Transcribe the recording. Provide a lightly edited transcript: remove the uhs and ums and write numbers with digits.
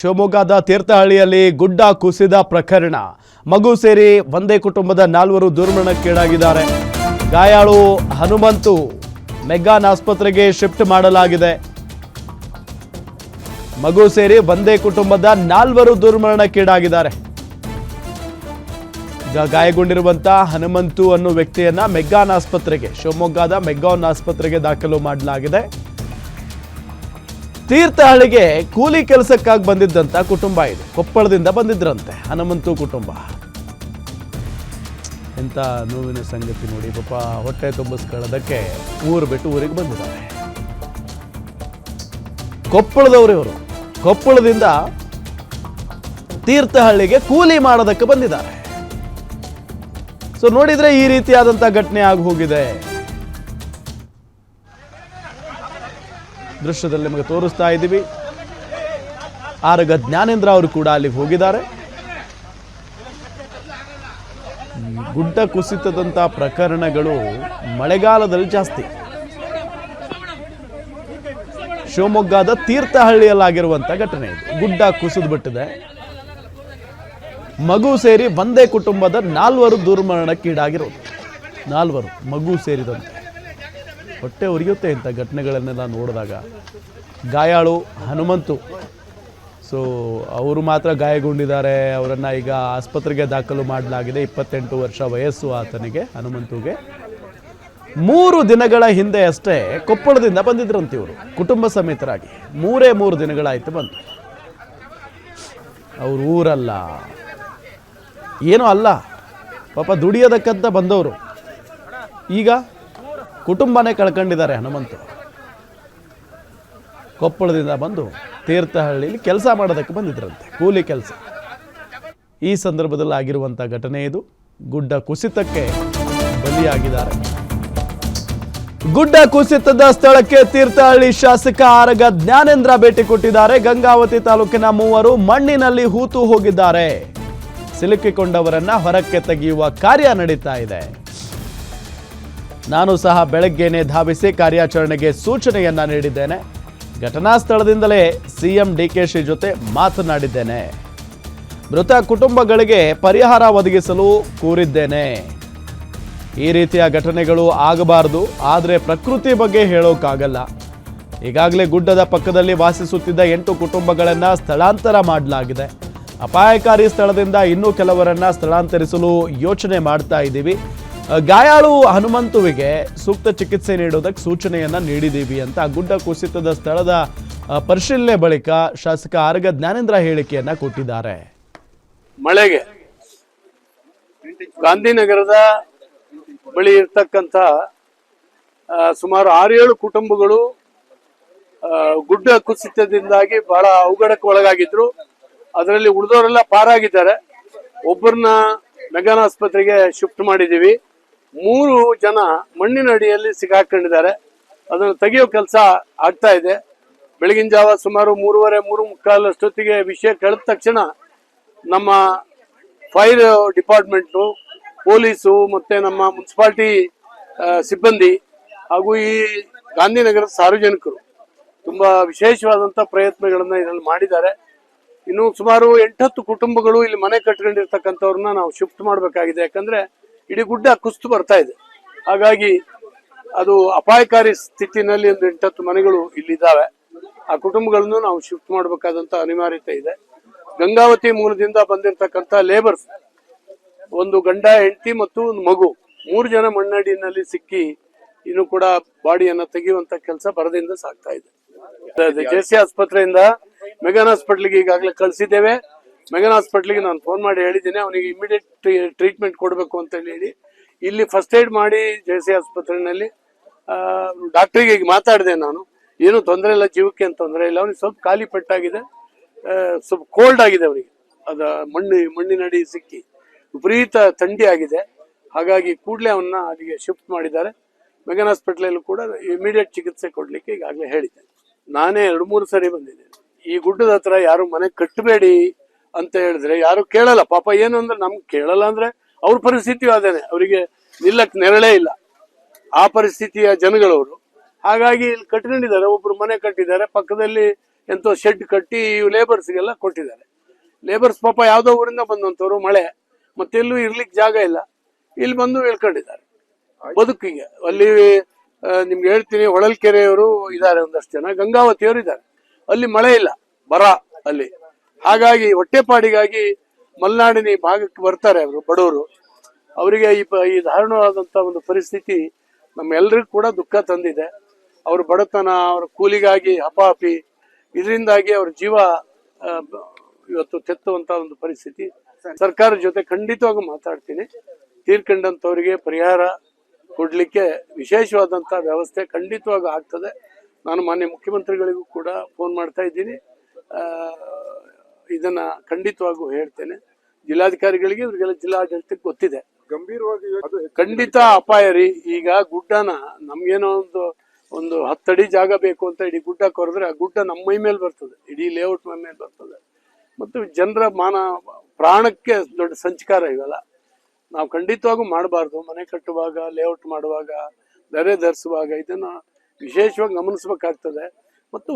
ಶಿವಮೊಗ್ಗದ ತೀರ್ಥಹಳ್ಳಿಯಲ್ಲಿ ಗುಡ್ಡ ಕುಸಿದ ಪ್ರಕರಣ. ಮಗು ಸೇರಿ ಒಂದೇ ಕುಟುಂಬದ 4 ದುರ್ಮರಣಕ್ಕೀಡಾಗಿದ್ದಾರೆ. ಗಾಯಾಳು ಹನುಮಂತು ಮೆಗ್ಗಾನ್ ಆಸ್ಪತ್ರೆಗೆ ಶಿಫ್ಟ್ ಮಾಡಲಾಗಿದೆ. ಮಗು ಸೇರಿ ಒಂದೇ ಕುಟುಂಬದ 4 ದುರ್ಮರಣಕ್ಕೀಡಾಗಿದ್ದಾರೆ. ಗಾಯಗೊಂಡಿರುವಂತ ಹನುಮಂತು ಅನ್ನೋ ವ್ಯಕ್ತಿಯನ್ನ ಮೆಗ್ಗಾನ್ ಆಸ್ಪತ್ರೆಗೆ, ಶಿವಮೊಗ್ಗದ ಮೆಗ್ಗಾನ್ ಆಸ್ಪತ್ರೆಗೆ ದಾಖಲು ಮಾಡಲಾಗಿದೆ. ತೀರ್ಥಹಳ್ಳಿಗೆ ಕೂಲಿ ಕೆಲಸಕ್ಕಾಗಿ ಬಂದಿದ್ದಂತ ಕುಟುಂಬ ಇದು. ಕೊಪ್ಪಳದಿಂದ ಬಂದಿದ್ರಂತೆ ಹನುಮಂತು ಕುಟುಂಬ. ಎಂತ ನೋವಿನ ಸಂಗತಿ ನೋಡಿ. ಪಾಪ ಹೊಟ್ಟೆ ತುಂಬಿಸ್ಕೊಳ್ಳೋದಕ್ಕೆ ಊರು ಬಿಟ್ಟು ಊರಿಗೆ ಬಂದಿದ್ದಾರೆ. ಕೊಪ್ಪಳದವರು ಇವರು. ಕೊಪ್ಪಳದಿಂದ ತೀರ್ಥಹಳ್ಳಿಗೆ ಕೂಲಿ ಮಾಡೋದಕ್ಕೆ ಬಂದಿದ್ದಾರೆ. ಸೊ ನೋಡಿದ್ರೆ ಈ ರೀತಿಯಾದಂತ ಘಟನೆ ಆಗಿ ಹೋಗಿದೆ. ದೃಶ್ಯದಲ್ಲಿ ನಿಮಗೆ ತೋರಿಸ್ತಾ ಇದ್ದೀವಿ. ಆರಗ ಜ್ಞಾನೇಂದ್ರ ಅವರು ಕೂಡ ಅಲ್ಲಿಗೆ ಹೋಗಿದ್ದಾರೆ. ಗುಡ್ಡ ಕುಸಿತದಂತ ಪ್ರಕರಣಗಳು ಮಳೆಗಾಲದಲ್ಲಿ ಜಾಸ್ತಿ. ಶಿವಮೊಗ್ಗದ ತೀರ್ಥಹಳ್ಳಿಯಲ್ಲಾಗಿರುವಂತ ಘಟನೆ ಇದು. ಗುಡ್ಡ ಕುಸಿದು ಬಿಟ್ಟಿದೆ. ಮಗು ಸೇರಿ ಒಂದೇ ಕುಟುಂಬದ 4 ದುರ್ಮರಣಕ್ಕೀಡಾಗಿರೋದು. 4 ಮಗು ಸೇರಿದಂತೆ. ಹೊಟ್ಟೆ ಉರಿಯುತ್ತೆ ಇಂಥ ಘಟನೆಗಳನ್ನೆಲ್ಲ ನೋಡಿದಾಗ. ಗಾಯಾಳು ಹನುಮಂತು, ಸೊ ಅವರು ಮಾತ್ರ ಗಾಯಗೊಂಡಿದ್ದಾರೆ. ಅವರನ್ನು ಈಗ ಆಸ್ಪತ್ರೆಗೆ ದಾಖಲು ಮಾಡಲಾಗಿದೆ. 28 ವರ್ಷ ವಯಸ್ಸು ಆತನಿಗೆ, ಹನುಮಂತುಗೆ. 3 ದಿನಗಳ ಹಿಂದೆ ಅಷ್ಟೇ ಕೊಪ್ಪಳದಿಂದ ಬಂದಿದ್ರಂತೆ ಇವರು, ಕುಟುಂಬ ಸಮೇತರಾಗಿ. 3 ದಿನಗಳಾಯ್ತು ಬಂದು. ಅವ್ರ ಊರಲ್ಲ, ಏನೂ ಅಲ್ಲ, ಪಾಪ ದುಡಿಯೋದಕ್ಕಂತ ಬಂದವರು. ಈಗ ಕುಟುಂಬನೇ ಕಳ್ಕೊಂಡಿದ್ದಾರೆ ಹನುಮಂತು. ಕೊಪ್ಪಳದಿಂದ ಬಂದು ತೀರ್ಥಹಳ್ಳಿಯಲ್ಲಿ ಕೆಲಸ ಮಾಡೋದಕ್ಕೆ ಬಂದಿದ್ರಂತೆ, ಕೂಲಿ ಕೆಲಸ. ಈ ಸಂದರ್ಭದಲ್ಲಿ ಆಗಿರುವಂಥ ಘಟನೆ ಇದು. ಗುಡ್ಡ ಕುಸಿತಕ್ಕೆ ಬಲಿಯಾಗಿದ್ದಾರೆ. ಗುಡ್ಡ ಕುಸಿತದ ಸ್ಥಳಕ್ಕೆ ತೀರ್ಥಹಳ್ಳಿ ಶಾಸಕ ಆರಗ ಜ್ಞಾನೇಂದ್ರ ಭೇಟಿ ಕೊಟ್ಟಿದ್ದಾರೆ. ಗಂಗಾವತಿ ತಾಲೂಕಿನ 3 ಮಣ್ಣಿನಲ್ಲಿ ಹೂತು ಹೋಗಿದ್ದಾರೆ. ಸಿಲುಕಿಕೊಂಡವರನ್ನ ಹೊರಕ್ಕೆ ತೆಗೆಯುವ ಕಾರ್ಯ ನಡೀತಾ ಇದೆ. ನಾನು ಸಹ ಬೆಳಗ್ಗೆನೆ ಧಾವಿಸಿ ಕಾರ್ಯಾಚರಣೆಗೆ ಸೂಚನೆಯನ್ನ ನೀಡಿದ್ದೇನೆ. ಘಟನಾ ಸ್ಥಳದಿಂದಲೇ ಸಿಎಂ ಡಿಕೆಶಿ ಜೊತೆ ಮಾತನಾಡಿದ್ದೇನೆ. ಮೃತ ಕುಟುಂಬಗಳಿಗೆ ಪರಿಹಾರ ಒದಗಿಸಲು ಕೋರಿದ್ದೇನೆ. ಈ ರೀತಿಯ ಘಟನೆಗಳು ಆಗಬಾರದು, ಆದರೆ ಪ್ರಕೃತಿ ಬಗ್ಗೆ ಹೇಳೋಕ್ಕಾಗಲ್ಲ. ಈಗಾಗಲೇ ಗುಡ್ಡದ ಪಕ್ಕದಲ್ಲಿ ವಾಸಿಸುತ್ತಿದ್ದ 8 ಕುಟುಂಬಗಳನ್ನ ಸ್ಥಳಾಂತರ ಮಾಡಲಾಗಿದೆ. ಅಪಾಯಕಾರಿ ಸ್ಥಳದಿಂದ ಇನ್ನೂ ಕೆಲವರನ್ನ ಸ್ಥಳಾಂತರಿಸಲು ಯೋಚನೆ ಮಾಡ್ತಾ ಇದ್ದೀವಿ. ಗಾಯಾಳು ಹನುಮಂತುವಿಗೆ ಸೂಕ್ತ ಚಿಕಿತ್ಸೆ ನೀಡೋದಕ್ಕೆ ಸೂಚನೆಯನ್ನ ನೀಡಿದ್ದೀವಿ ಅಂತ ಗುಡ್ಡ ಕುಸಿತದ ಸ್ಥಳದ ಪರಿಶೀಲನೆ ಬಳಿಕ ಶಾಸಕ ಆರಗ ಜ್ಞಾನೇಂದ್ರ ಹೇಳಿಕೆಯನ್ನ ಕೊಟ್ಟಿದ್ದಾರೆ. ಮಳೆಗೆ ಗಾಂಧಿನಗರದ ಬಳಿ ಇರ್ತಕ್ಕಂಥ ಸುಮಾರು 6-7 ಕುಟುಂಬಗಳು ಗುಡ್ಡ ಕುಸಿತದಿಂದಾಗಿ ಬಹಳ ಅವಘಡಕ್ಕೆ ಒಳಗಾಗಿದ್ರು. ಅದರಲ್ಲಿ ಉಳಿದವರೆಲ್ಲ ಪಾರಾಗಿದ್ದಾರೆ. ಒಬ್ಬರನ್ನ ಮೆಗ್ಗಾನ್ ಆಸ್ಪತ್ರೆಗೆ ಶಿಫ್ಟ್ ಮಾಡಿದ್ದೀವಿ. 3 ಜನ ಮಣ್ಣಿನ ಅಡಿಯಲ್ಲಿ ಸಿಗಾಕೊಂಡಿದ್ದಾರೆ. ಅದನ್ನು ತೆಗೆಯೋ ಕೆಲಸ ಆಗ್ತಾ ಇದೆ. ಬೆಳಗಿನ ಜಾವ ಸುಮಾರು 3:30-3:45 ಅಷ್ಟೊತ್ತಿಗೆ ವಿಷಯ ಕೇಳಿದ ತಕ್ಷಣ ನಮ್ಮ ಫೈರ್ ಡಿಪಾರ್ಟ್ಮೆಂಟು, ಪೊಲೀಸು ಮತ್ತೆ ನಮ್ಮ ಮುನ್ಸಿಪಾಲಿಟಿ ಸಿಬ್ಬಂದಿ ಹಾಗೂ ಈ ಗಾಂಧಿನಗರದ ಸಾರ್ವಜನಿಕರು ತುಂಬಾ ವಿಶೇಷವಾದಂತ ಪ್ರಯತ್ನಗಳನ್ನ ಇದರಲ್ಲಿ ಮಾಡಿದ್ದಾರೆ. ಇನ್ನು ಸುಮಾರು 8-10 ಕುಟುಂಬಗಳು ಇಲ್ಲಿ ಮನೆ ಕಟ್ಕೊಂಡಿರ್ತಕ್ಕಂಥವ್ರನ್ನ ನಾವು ಶಿಫ್ಟ್ ಮಾಡಬೇಕಾಗಿದೆ. ಯಾಕಂದ್ರೆ ಇಡೀ ಗುಡ್ಡ ಕುಸಿದು ಬರ್ತಾ ಇದೆ. ಹಾಗಾಗಿ ಅದು ಅಪಾಯಕಾರಿ ಸ್ಥಿತಿನಲ್ಲಿ ಒಂದು 8-10 ಮನೆಗಳು ಇಲ್ಲಿದ್ದಾವೆ. ಆ ಕುಟುಂಬಗಳನ್ನು ನಾವು ಶಿಫ್ಟ್ ಮಾಡಬೇಕಾದಂತ ಅನಿವಾರ್ಯತೆ ಇದೆ. ಗಂಗಾವತಿ ಮೂಲದಿಂದ ಬಂದಿರತಕ್ಕಂಥ ಲೇಬರ್ಸ್, ಒಂದು ಗಂಡ ಹೆಂಡತಿ ಮತ್ತು ಒಂದು ಮಗು, 3 ಜನ ಮಣ್ಣಡಿನಲ್ಲಿ ಸಿಕ್ಕಿ ಇನ್ನು ಕೂಡ ಬಾಡಿಯನ್ನ ತೆಗೆಯುವಂತ ಕೆಲಸ ಬರದಿಂದ ಸಾಗ್ತಾ ಇದೆ. ಜೆಸಿ ಆಸ್ಪತ್ರೆಯಿಂದ ಮೆಗ್ಗಾನ್ ಹಾಸ್ಪಿಟ್ಲಿಗೆ ಈಗಾಗಲೇ ಕಳಿಸಿದ್ದೇವೆ. ಮೆಗ್ಗಾನ್ ಹಾಸ್ಪಿಟ್ಲಿಗೆ ನಾನು ಫೋನ್ ಮಾಡಿ ಹೇಳಿದ್ದೀನಿ, ಅವನಿಗೆ ಇಮಿಡಿಯೇಟ್ ಟ್ರೀಟ್ಮೆಂಟ್ ಕೊಡಬೇಕು ಅಂತ ಹೇಳಿ ಇಲ್ಲಿ ಫಸ್ಟ್ ಏಡ್ ಮಾಡಿ ಜೆಸಿ ಆಸ್ಪತ್ರೆಯಲ್ಲಿ ಡಾಕ್ಟರ್ಗೆ ಈಗ ಮಾತಾಡಿದೆ ನಾನು. ಏನು ತೊಂದರೆ ಇಲ್ಲ, ಜೀವಕ್ಕೆ ಏನು ತೊಂದರೆ ಇಲ್ಲ. ಅವನಿಗೆ ಸ್ವಲ್ಪ ಖಾಲಿ ಪೆಟ್ಟಾಗಿದೆ, ಸ್ವಲ್ಪ ಕೋಲ್ಡ್ ಆಗಿದೆ ಅವನಿಗೆ. ಅದ ಮಣ್ಣಿನಡಿ ಸಿಕ್ಕಿ ವಿಪರೀತ ಥಂಡಿ ಆಗಿದೆ. ಹಾಗಾಗಿ ಕೂಡಲೇ ಅವನ್ನ ಅಲ್ಲಿಗೆ ಶಿಫ್ಟ್ ಮಾಡಿದ್ದಾರೆ. ಮೆಗ್ಗಾನ್ ಹಾಸ್ಪಿಟ್ಲಲ್ಲೂ ಕೂಡ ಇಮಿಡಿಯೇಟ್ ಚಿಕಿತ್ಸೆ ಕೊಡ್ಲಿಕ್ಕೆ ಈಗಾಗಲೇ ಹೇಳಿದ್ದೆ. ನಾನೇ 2-3 ಸರಿ ಬಂದಿದ್ದೇನೆ. ಈ ಗುಡ್ಡದ ಹತ್ರ ಯಾರು ಮನೆ ಕಟ್ಟಬೇಡಿ ಅಂತ ಹೇಳಿದ್ರೆ ಯಾರು ಕೇಳಲ್ಲ. ಪಾಪ ಏನು ಅಂದ್ರೆ ನಮ್ಗೆ ಕೇಳಲ್ಲ ಅಂದ್ರೆ ಅವ್ರ ಪರಿಸ್ಥಿತಿಯು ಅದೇನೆ, ಅವರಿಗೆ ನಿಲ್ಲಕ್ ನೆರಳೇ ಇಲ್ಲ. ಆ ಪರಿಸ್ಥಿತಿಯ ಜನಗಳವರು. ಹಾಗಾಗಿ ಇಲ್ಲಿ ಕಟ್ಕೊಂಡಿದ್ದಾರೆ. ಒಬ್ರು ಮನೆ ಕಟ್ಟಿದ್ದಾರೆ, ಪಕ್ಕದಲ್ಲಿ ಎಂತೋ ಶೆಡ್ ಕಟ್ಟಿ ಲೇಬರ್ಸ್ಗೆಲ್ಲ ಕೊಟ್ಟಿದ್ದಾರೆ. ಲೇಬರ್ಸ್ ಪಾಪ ಯಾವುದೋ ಊರಿಂದ ಬಂದಂಥವ್ರು, ಮಳೆ ಮತ್ತೆಲ್ಲೂ ಇರ್ಲಿಕ್ಕೆ ಜಾಗ ಇಲ್ಲ, ಇಲ್ಲಿ ಬಂದು ಇಳ್ಕೊಂಡಿದ್ದಾರೆ ಬದುಕಿಗೆ. ಅಲ್ಲಿ ನಿಮ್ಗೆ ಹೇಳ್ತೀನಿ, ಹೊಳಲ್ಕೆರೆಯವರು ಇದ್ದಾರೆ, ಒಂದಷ್ಟು ಜನ ಗಂಗಾವತಿಯವರು ಇದ್ದಾರೆ. ಅಲ್ಲಿ ಮಳೆ ಇಲ್ಲ, ಬರ ಅಲ್ಲಿ. ಹಾಗಾಗಿ ಹೊಟ್ಟೆಪಾಡಿಗಾಗಿ ಮಲೆನಾಡಿನ ಈ ಭಾಗಕ್ಕೆ ಬರ್ತಾರೆ ಅವರು ಬಡವರು. ಅವರಿಗೆ ಈ ದಾರುಣವಾದಂತ ಒಂದು ಪರಿಸ್ಥಿತಿ ನಮ್ಮೆಲ್ಲರಿಗೂ ಕೂಡ ದುಃಖ ತಂದಿದೆ. ಅವ್ರ ಬಡತನ, ಅವ್ರ ಕೂಲಿಗಾಗಿ ಹಪಾಹಪಿ, ಇದರಿಂದಾಗಿ ಅವ್ರ ಜೀವ ಇವತ್ತು ತೆತ್ತುವಂತ ಒಂದು ಪರಿಸ್ಥಿತಿ. ಸರ್ಕಾರದ ಜೊತೆ ಖಂಡಿತವಾಗಿ ಮಾತಾಡ್ತೀನಿ. ತೀರ್ಕೊಂಡಂತವರಿಗೆ ಪರಿಹಾರ ಕೊಡ್ಲಿಕ್ಕೆ ವಿಶೇಷವಾದಂತ ವ್ಯವಸ್ಥೆ ಖಂಡಿತವಾಗಿ ಆಗ್ತದೆ. ನಾನು ಮಾನ್ಯ ಮುಖ್ಯಮಂತ್ರಿಗಳಿಗೂ ಕೂಡ ಫೋನ್ ಮಾಡ್ತಾ ಇದ್ದೀನಿ. ಇದನ್ನ ಖಂಡಿತವಾಗೂ ಹೇಳ್ತೇನೆ. ಜಿಲ್ಲಾಧಿಕಾರಿಗಳಿಗೆ, ಇವರಿಗೆಲ್ಲ ಜಿಲ್ಲಾಡಳಿತಕ್ಕೆ ಗೊತ್ತಿದೆ. ಗಂಭೀರವಾಗಿ ಖಂಡಿತ ಅಪಾಯ ರೀ. ಈಗ ಗುಡ್ಡನ ನಮ್ಗೇನೋ ಒಂದು 10 ಅಡಿ ಜಾಗ ಬೇಕು ಅಂತ ಇಡೀ ಗುಡ್ಡ ಕೊರೆದ್ರೆ ಆ ಗುಡ್ಡ ನಮ್ಮ ಮೈ ಮೇಲೆ ಬರ್ತದೆ, ಇಡೀ ಲೇಔಟ್ ಮೈ ಮೇಲೆ ಬರ್ತದೆ. ಮತ್ತು ಜನರ ಪ್ರಾಣಕ್ಕೆ ದೊಡ್ಡ ಸಂಚಕಾರ ಇವೆಲ್ಲ. ನಾವು ಖಂಡಿತವಾಗೂ ಮಾಡಬಾರ್ದು. ಮನೆ ಕಟ್ಟುವಾಗ, ಲೇಔಟ್ ಮಾಡುವಾಗ, ಧರೆ ಧರಿಸುವಾಗ ಇದನ್ನ ವಿಶೇಷವಾಗಿ ಗಮನಿಸಬೇಕಾಗ್ತದೆ. ಮತ್ತು